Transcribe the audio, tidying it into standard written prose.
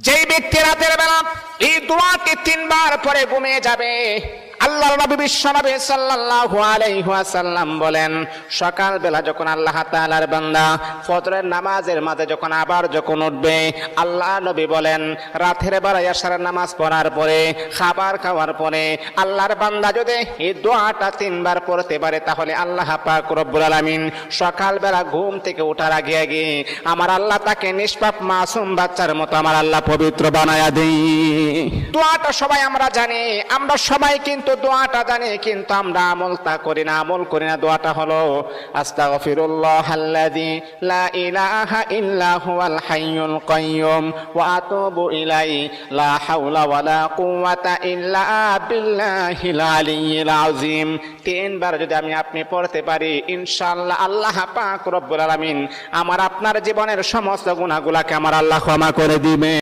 যেই ব্যক্তি রাতের বেলা এই দোয়াটি 3 বার পরে ঘুমিয়ে যাবে, আল্লাহর নবী বিশ্বনবী সাল্লাল্লাহু আলাইহি ওয়াসাল্লাম বলেন, সকাল বেলা যখন আল্লাহ তাআলার বান্দা ফজরের নামাজের মাঝে যখন উঠবে, আল্লাহ নবী বলেন রাতের বেলা এশারের নামাজ পড়ার পরে, খাবার খাওয়ার পরে আল্লাহর বান্দা যদি এই দোয়াটা 3 বার পড়তে পারে, তাহলে আল্লাহ পাক রব্বুল আলামিন সকাল বেলা ঘুম থেকে ওঠার আগে আগে আমার আল্লাহ তাকে নিষ্পাপ মাসুম বাচ্চার মতো আমার আল্লাহ পবিত্র বানায়া দেই। দোয়াটা সবাই আমরা জানি, আমরা সবাই কিন্তু দোয়াটা জানি, কিন্তু আমরা আমল করি না। দোয়াটা হলো আস্তাগফিরুল্লাহাল্লাযী লা ইলাহা ইল্লা হুয়াল হাইয়ুল কাইয়্যুম ওয়া আতুবু ইলাইহি লা হাওলা ওয়ালা কুওয়াতা ইল্লা বিল্লাহিল আলিয়্যিল আযীম। 3 বার যদি আপনি পড়তে পারি, ইনশাআল্লাহ আল্লাহ পাক রব্বুল আলামিন আমার আপনার জীবনের সমস্ত গুনাহগুলোকে আমার আল্লাহ ক্ষমা করে দিবে।